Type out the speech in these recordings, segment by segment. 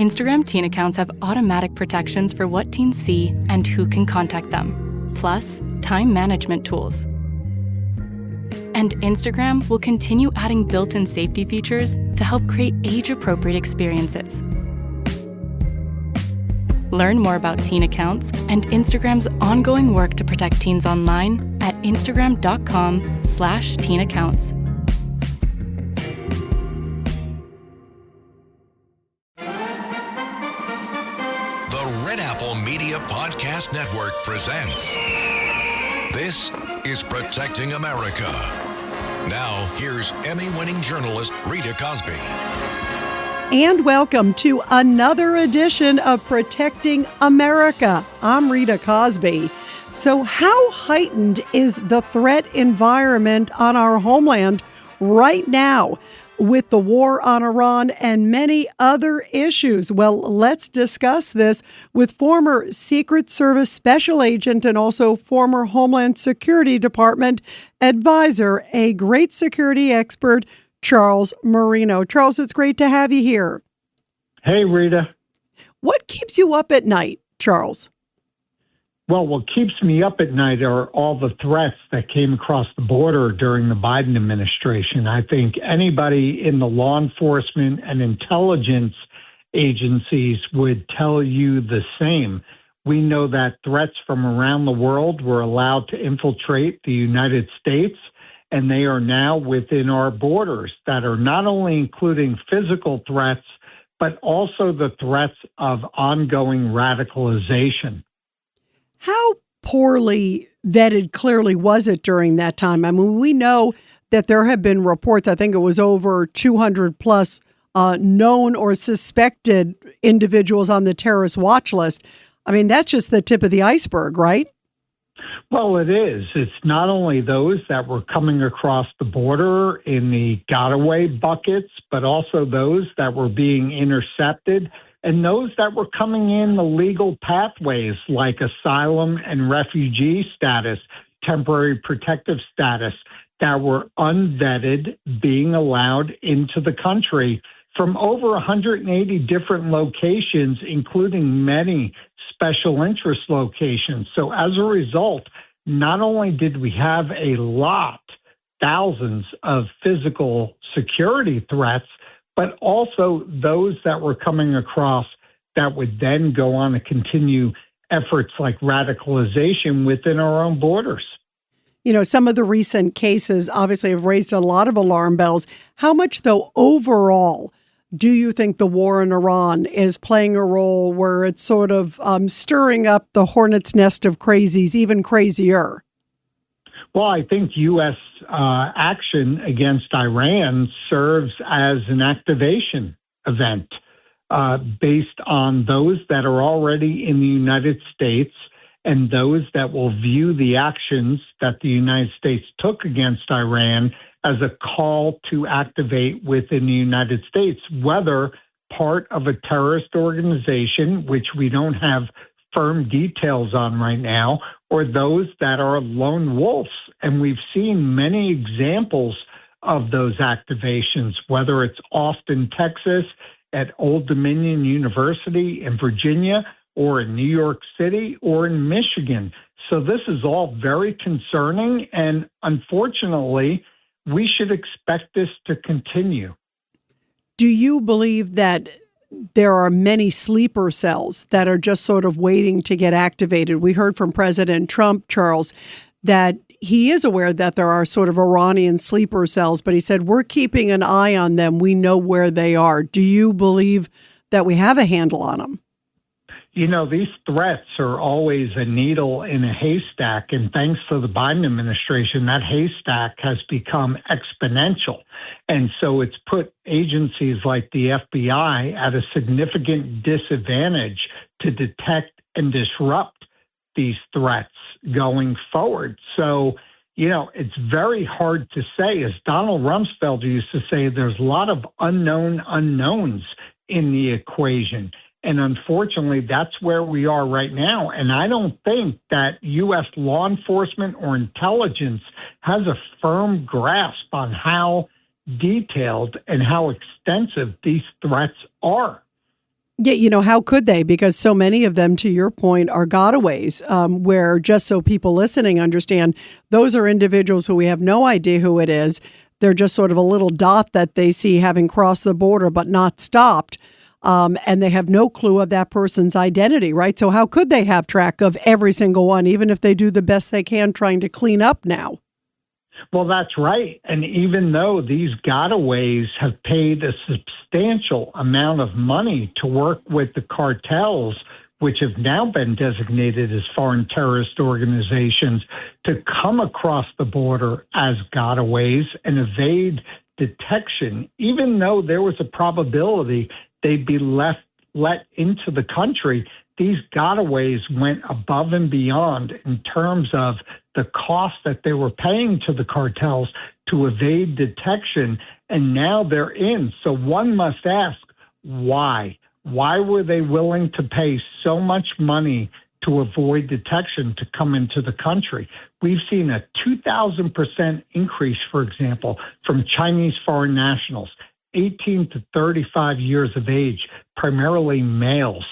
Instagram teen accounts have automatic protections for what teens see and who can contact them, plus time management tools. And Instagram will continue adding built-in safety features to help create age-appropriate experiences. Learn more about teen accounts and Instagram's ongoing work to protect teens online at instagram.com/teenaccounts. The Red Apple Media Podcast Network presents This is Protecting America. Now, here's Emmy-winning journalist Rita Cosby. And welcome to another edition of Protecting America. I'm Rita Cosby. So how heightened is the threat environment on our homeland right now with the war on Iran and many other issues? Well, let's discuss this with former Secret Service Special Agent and also former Homeland Security Department advisor, a great security expert, Charles Marino. Charles, it's great to have you here. Hey, Rita. What keeps you up at night, Charles? Well, what keeps me up at night are all the threats that came across the border during the Biden administration. I think anybody in the law enforcement and intelligence agencies would tell you the same. We know that threats from around the world were allowed to infiltrate the United States, and they are now within our borders that are not only including physical threats, but also the threats of ongoing radicalization. How poorly vetted clearly was it during that time? I mean, we know that there have been reports, I think it was over 200 plus known or suspected individuals on the terrorist watch list. I mean, that's just the tip of the iceberg, right? Well, it is. It's not only those that were coming across the border in the got-away buckets, but also those that were being intercepted and those that were coming in the legal pathways like asylum and refugee status, temporary protective status, that were unvetted being allowed into the country from over 180 different locations, including many special interest locations. So as a result, not only did we have a lot, thousands of physical security threats, but also those that were coming across that would then go on to continue efforts like radicalization within our own borders. You know, some of the recent cases obviously have raised a lot of alarm bells. How much, though, overall, do you think the war in Iran is playing a role where it's sort of stirring up the hornet's nest of crazies even crazier? Well, I think U.S. Action against Iran serves as an activation event based on those that are already in the United States and those that will view the actions that the United States took against Iran as a call to activate within the United States, whether part of a terrorist organization, which we don't have firm details on right now, or those that are lone wolves. And we've seen many examples of those activations, whether it's Austin, Texas, at Old Dominion University in Virginia, or in New York City, or in Michigan. So this is all very concerning, and unfortunately, we should expect this to continue. Do you believe that there are many sleeper cells that are just sort of waiting to get activated? We heard from President Trump, Charles, that he is aware that there are sort of Iranian sleeper cells, but he said, we're keeping an eye on them. We know where they are. Do you believe that we have a handle on them? You know, these threats are always a needle in a haystack, and thanks to the Biden administration, that haystack has become exponential. And so it's put agencies like the FBI at a significant disadvantage to detect and disrupt these threats going forward. So, you know, it's very hard to say. As Donald Rumsfeld used to say, there's a lot of unknown unknowns in the equation. And unfortunately, that's where we are right now. And I don't think that U.S. law enforcement or intelligence has a firm grasp on how detailed and how extensive these threats are. Yeah, how could they? Because so many of them, to your point, are gotaways, where, just so people listening understand, those are individuals who we have no idea who it is. They're just sort of a little dot that they see having crossed the border but not stopped. And they have no clue of that person's identity, right? So how could they have track of every single one, even if they do the best they can trying to clean up now? Well, that's right. And even though these gotaways have paid a substantial amount of money to work with the cartels, which have now been designated as foreign terrorist organizations, to come across the border as gotaways and evade detection, even though there was a probability they'd be let into the country, these gotaways went above and beyond in terms of the cost that they were paying to the cartels to evade detection, and now they're in. So one must ask, why? Why were they willing to pay so much money to avoid detection to come into the country? We've seen a 2,000% increase, for example, from Chinese foreign nationals, 18 to 35 years of age, primarily males.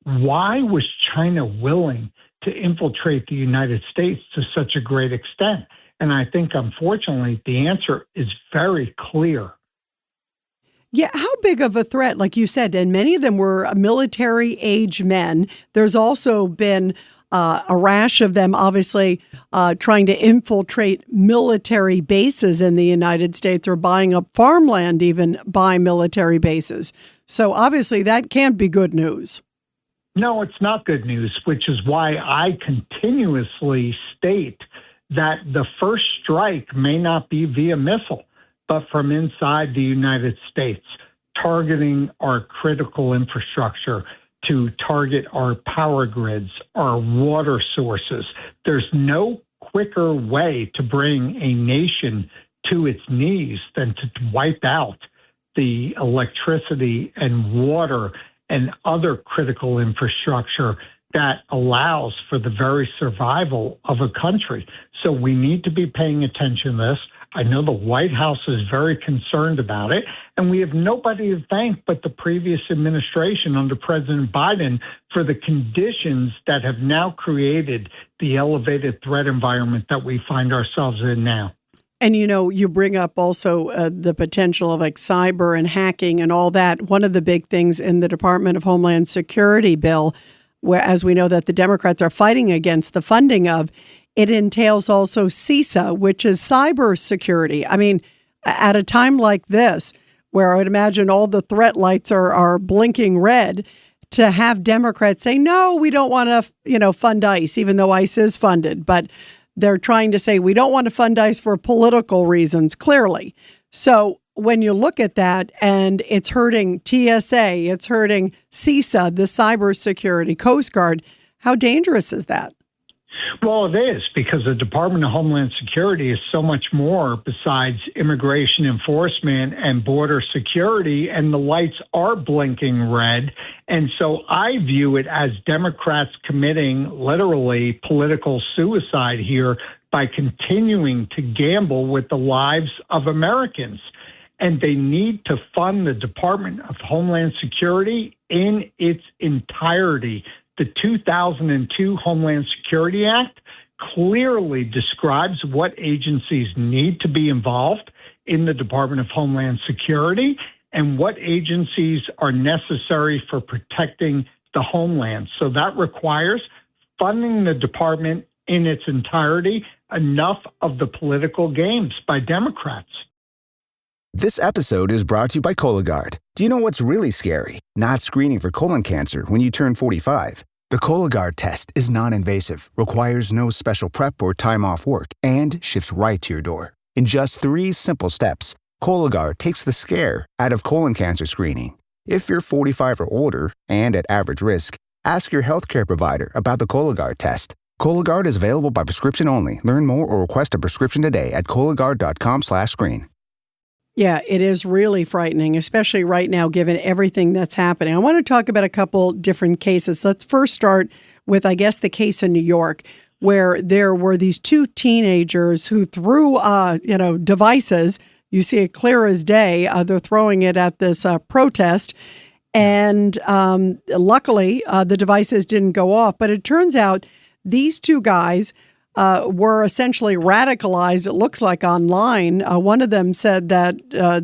Why was China willing to infiltrate the United States to such a great extent? And I think, unfortunately, the answer is very clear. Yeah, how big of a threat, like you said, and many of them were military-age men. There's also been a rash of them, obviously, trying to infiltrate military bases in the United States or buying up farmland even by military bases. So obviously that can't be good news. No, it's not good news, which is why I continuously state that the first strike may not be via missile, but from inside the United States, targeting our critical infrastructure, to target our power grids, our water sources. There's no quicker way to bring a nation to its knees than to wipe out the electricity and water and other critical infrastructure that allows for the very survival of a country. So we need to be paying attention to this. I know the White House is very concerned about it, and we have nobody to thank but the previous administration under President Biden for the conditions that have now created the elevated threat environment that we find ourselves in now. And, you bring up also the potential of like cyber and hacking and all that. One of the big things in the Department of Homeland Security bill, where, as we know, that the Democrats are fighting against the funding of, it entails also CISA, which is cybersecurity. I mean, at a time like this, where I would imagine all the threat lights are blinking red, to have Democrats say, no, we don't want to, fund ICE, even though ICE is funded. But they're trying to say we don't want to fund ICE for political reasons, clearly. So when you look at that, and it's hurting TSA, it's hurting CISA, the cybersecurity, Coast Guard, how dangerous is that? Well, it is, because the Department of Homeland Security is so much more besides immigration enforcement and border security, and the lights are blinking red. And so I view it as Democrats committing literally political suicide here by continuing to gamble with the lives of Americans. And they need to fund the Department of Homeland Security in its entirety. The 2002 Homeland Security Act clearly describes what agencies need to be involved in the Department of Homeland Security and what agencies are necessary for protecting the homeland. So that requires funding the department in its entirety, enough of the political games by Democrats. This episode is brought to you by Cologuard. Do you know what's really scary? Not screening for colon cancer when you turn 45. The Cologuard test is non-invasive, requires no special prep or time off work, and ships right to your door. In just 3 simple steps, Cologuard takes the scare out of colon cancer screening. If you're 45 or older and at average risk, ask your healthcare provider about the Cologuard test. Cologuard is available by prescription only. Learn more or request a prescription today at Cologuard.com/screen. Yeah, it is really frightening, especially right now, given everything that's happening. I want to talk about a couple different cases. Let's first start with, I guess, the case in New York, where there were these 2 teenagers who threw, devices. You see it clear as day. They're throwing it at this protest. And luckily, the devices didn't go off. But it turns out these two guys were essentially radicalized, it looks like, online. One of them said that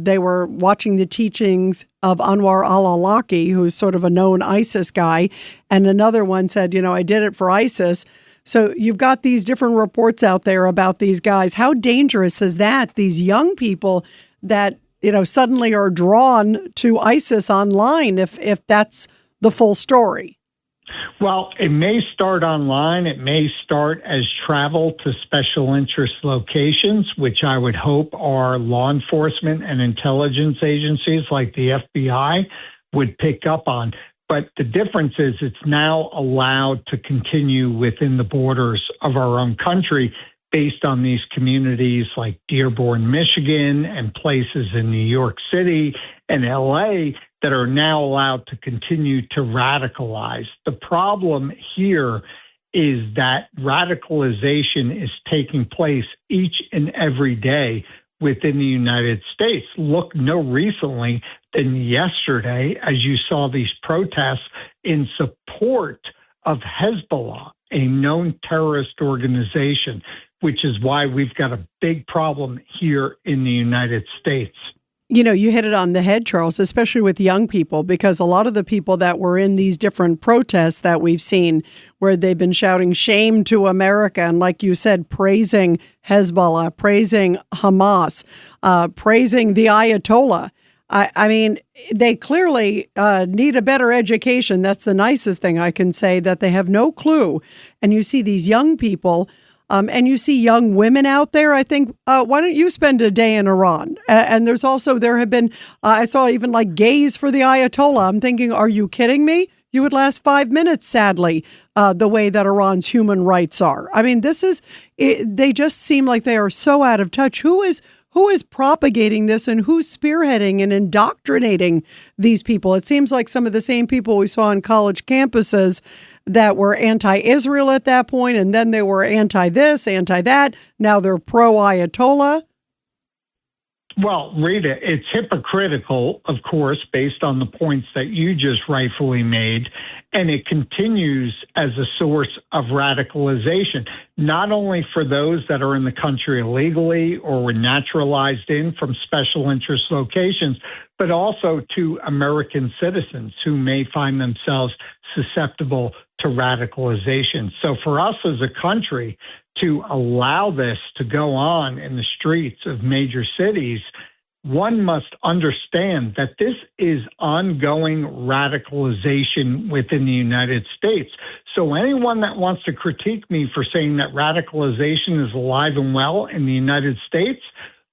they were watching the teachings of Anwar al-Awlaki, who's sort of a known ISIS guy. And another one said, I did it for ISIS. So you've got these different reports out there about these guys. How dangerous is that? These young people that, suddenly are drawn to ISIS online, if that's the full story. Well, it may start online. It may start as travel to special interest locations, which I would hope are law enforcement and intelligence agencies like the FBI would pick up on. But the difference is it's now allowed to continue within the borders of our own country based on these communities like Dearborn, Michigan, and places in New York City and LA that are now allowed to continue to radicalize. The problem here is that radicalization is taking place each and every day within the United States. Look no recently than yesterday as you saw these protests in support of Hezbollah, a known terrorist organization, which is why we've got a big problem here in the United States. You hit it on the head, Charles, especially with young people, because a lot of the people that were in these different protests that we've seen where they've been shouting shame to America and, like you said, praising Hezbollah, praising Hamas, praising the Ayatollah. I mean, they clearly need a better education. That's the nicest thing I can say, that they have no clue. And you see these young people and you see young women out there. I think, why don't you spend a day in Iran? And there have been, I saw even like gays for the Ayatollah. I'm thinking, are you kidding me? You would last 5 minutes, sadly, the way that Iran's human rights are. I mean, they just seem like they are so out of touch. Who is propagating this and who's spearheading and indoctrinating these people? It seems like some of the same people we saw on college campuses that were anti-Israel at that point, and then they were anti-this, anti-that. Now they're pro-Ayatollah. Well, Rita, it's hypocritical, of course, based on the points that you just rightfully made, and it continues as a source of radicalization, not only for those that are in the country illegally or were naturalized in from special interest locations, but also to American citizens who may find themselves susceptible to radicalization. So for us as a country to allow this to go on in the streets of major cities, one must understand that this is ongoing radicalization within the United States. So anyone that wants to critique me for saying that radicalization is alive and well in the United States,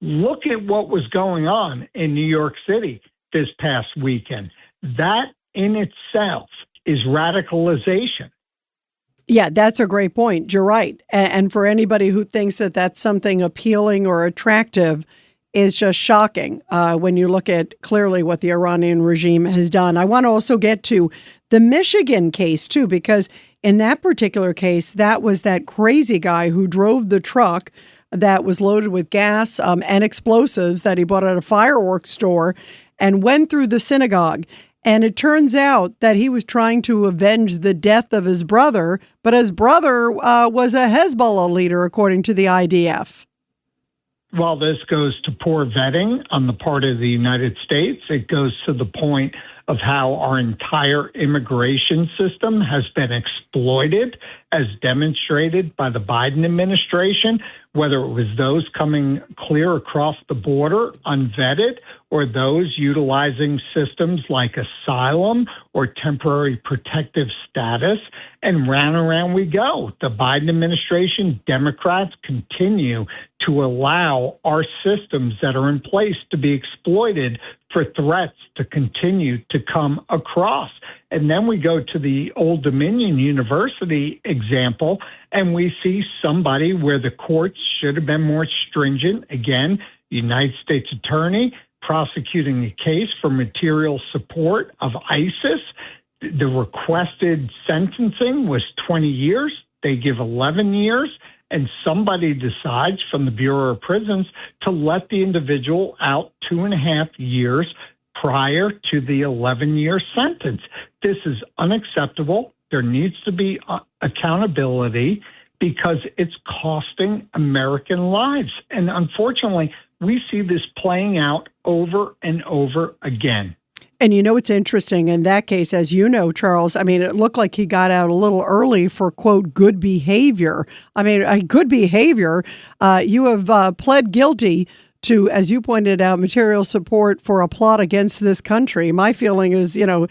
look at what was going on in New York City this past weekend. That in itself is radicalization. Yeah, that's a great point. You're right. And for anybody who thinks that that's something appealing or attractive, is just shocking when you look at clearly what the Iranian regime has done. I want to also get to the Michigan case, too, because in that particular case, that was that crazy guy who drove the truck that was loaded with gas and explosives that he bought at a fireworks store and went through the synagogue. And it turns out that he was trying to avenge the death of his brother, but his brother was a Hezbollah leader, according to the IDF. Well, this goes to poor vetting on the part of the United States. It goes to the point of how our entire immigration system has been exploited, as demonstrated by the Biden administration, whether it was those coming clear across the border unvetted or those utilizing systems like asylum or temporary protective status. And round and round we go. The Biden administration, Democrats continue to allow our systems that are in place to be exploited for threats to continue to come across. And then we go to the Old Dominion University example, and we see somebody where the courts should have been more stringent. Again, the United States attorney prosecuting a case for material support of ISIS. The requested sentencing was 20 years. They give 11 years. And somebody decides from the Bureau of Prisons to let the individual out 2.5 years prior to the 11-year sentence. This is unacceptable. There needs to be accountability because it's costing American lives. And unfortunately, we see this playing out over and over again. And you know, it's interesting in that case, as you know, Charles, I mean, it looked like he got out a little early for, quote, good behavior. I mean, good behavior. You have pled guilty to, as you pointed out, material support for a plot against this country. My feeling is, throw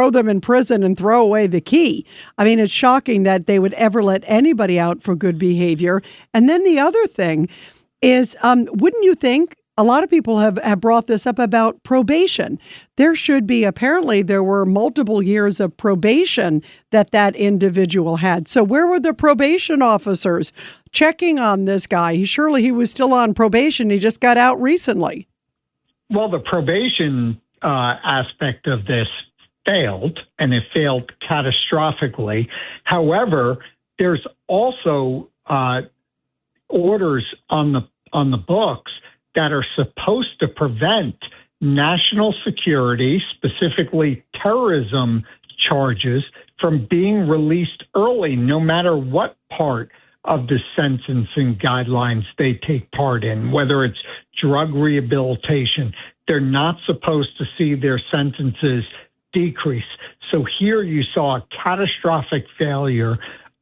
them in prison and throw away the key. I mean, it's shocking that they would ever let anybody out for good behavior. And then the other thing is, wouldn't you think, a lot of people have brought this up about probation. There should be, apparently there were multiple years of probation that individual had. So where were the probation officers checking on this guy? Surely he was still on probation. He just got out recently. Well, the probation aspect of this failed, and it failed catastrophically. However, there's also orders on the books that are supposed to prevent national security, specifically terrorism charges, from being released early, no matter what part of the sentencing guidelines they take part in, whether it's drug rehabilitation. They're not supposed to see their sentences decrease. So here you saw a catastrophic failure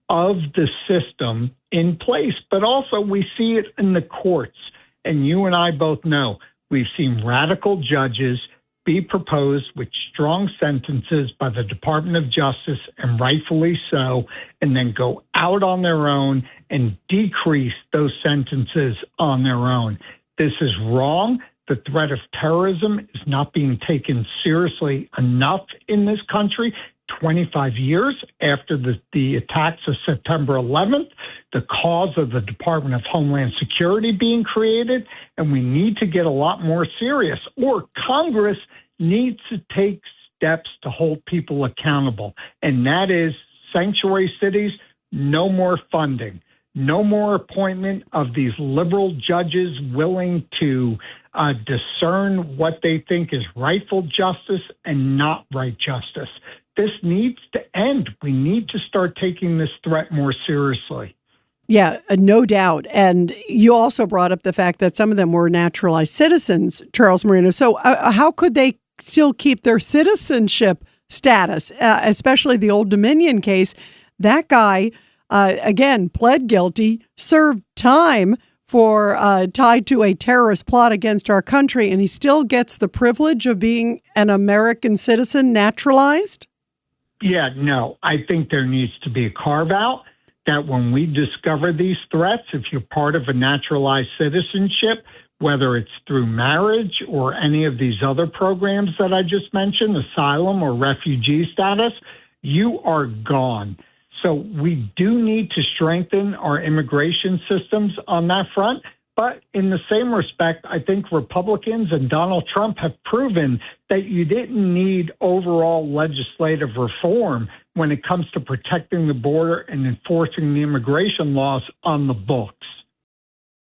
of the system in place, but also we see it in the courts. And you and I both know we've seen radical judges be proposed with strong sentences by the Department of Justice, and rightfully so, and then go out on their own and decrease those sentences on their own. This is wrong. The threat of terrorism is not being taken seriously enough in this country. 25 years after the attacks of September 11th, the cause of the Department of Homeland Security being created, and we need to get a lot more serious, or Congress needs to take steps to hold people accountable, and that is sanctuary cities, no more funding, no more appointment of these liberal judges willing to discern what they think is rightful justice and not right justice. This needs to end. We need to start taking this threat more seriously. Yeah, no doubt. And you also brought up the fact that some of them were naturalized citizens, Charles Marino. So how could they still keep their citizenship status, especially the Old Dominion case? That guy, again, pled guilty, served time for tied to a terrorist plot against our country, and he still gets the privilege of being an American citizen naturalized? Yeah, no, I think there needs to be a carve-out that when we discover these threats, if you're part of a naturalized citizenship, whether it's through marriage or any of these other programs that I just mentioned, asylum or refugee status, you are gone. So we do need to strengthen our immigration systems on that front. But in the same respect, I think Republicans and Donald Trump have proven that you didn't need overall legislative reform when it comes to protecting the border and enforcing the immigration laws on the books.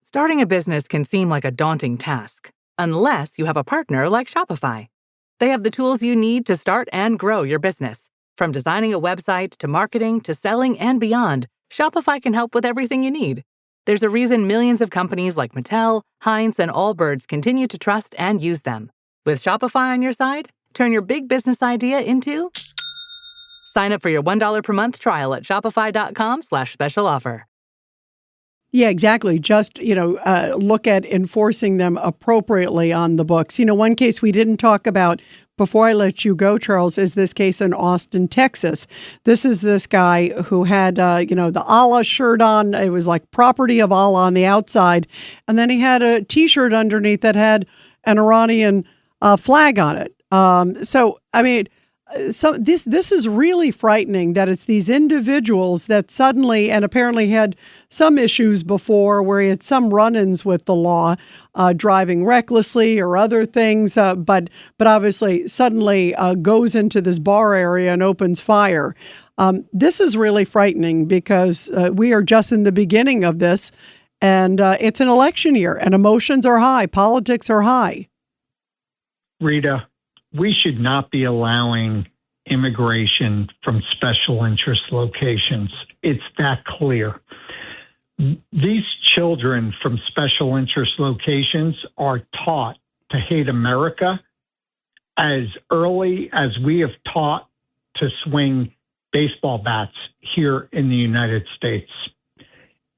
Starting a business can seem like a daunting task, unless you have a partner like Shopify. They have the tools you need to start and grow your business. From designing a website to marketing to selling and beyond, Shopify can help with everything you need. There's a reason millions of companies like Mattel, Heinz, and Allbirds continue to trust and use them. With Shopify on your side, turn your big business idea into... Sign up for your $1 per month trial at shopify.com/special offer. Yeah, exactly. Just, look at enforcing them appropriately on the books. One case we didn't talk about before I let you go, Charles, is this case in Austin, Texas. This is this guy who had, the Allah shirt on. It was like property of Allah on the outside. And then he had a T-shirt underneath that had an Iranian flag on it. So this is really frightening that it's these individuals that suddenly, and apparently had some issues before where he had some run-ins with the law, driving recklessly or other things, but obviously suddenly goes into this bar area and opens fire. This is really frightening because we are just in the beginning of this, and it's an election year and emotions are high, politics are high. Rita, we should not be allowing immigration from special interest locations. It's that clear. These children from special interest locations are taught to hate America as early as we have taught to swing baseball bats here in the United States.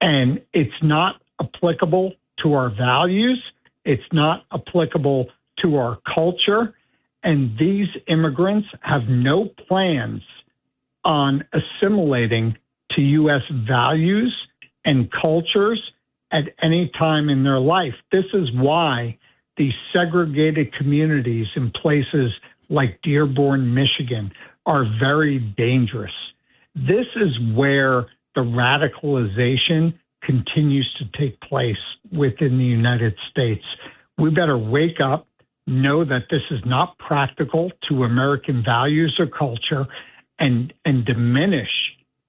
And it's not applicable to our values. It's not applicable to our culture. And these immigrants have no plans on assimilating to U.S. values and cultures at any time in their life. This is why these segregated communities in places like Dearborn, Michigan, are very dangerous. This is where the radicalization continues to take place within the United States. We better wake up, know that this is not practical to American values or culture, and diminish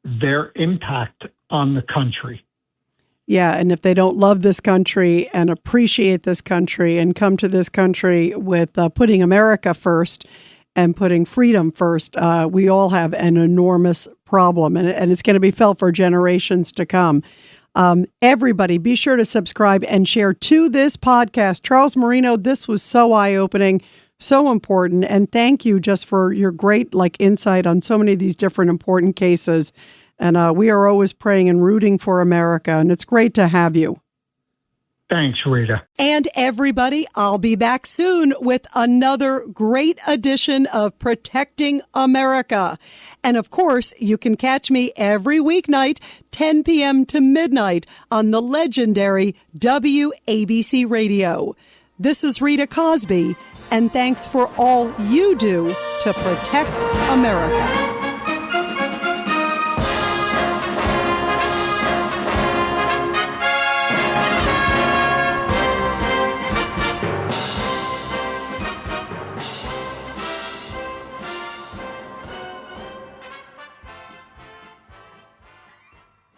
their impact on the country. Yeah, and if they don't love this country and appreciate this country and come to this country with putting America first and putting freedom first, we all have an enormous problem, and it's going to be felt for generations to come. Everybody, be sure to subscribe and share to this podcast. Charles Marino, this was so eye-opening, so important, and thank you just for your great insight on so many of these different important cases. And we are always praying and rooting for America, and it's great to have you. Thanks, Rita. And everybody, I'll be back soon with another great edition of Protecting America. And of course, you can catch me every weeknight, 10 p.m. to midnight on the legendary WABC Radio. This is Rita Cosby, and thanks for all you do to protect America.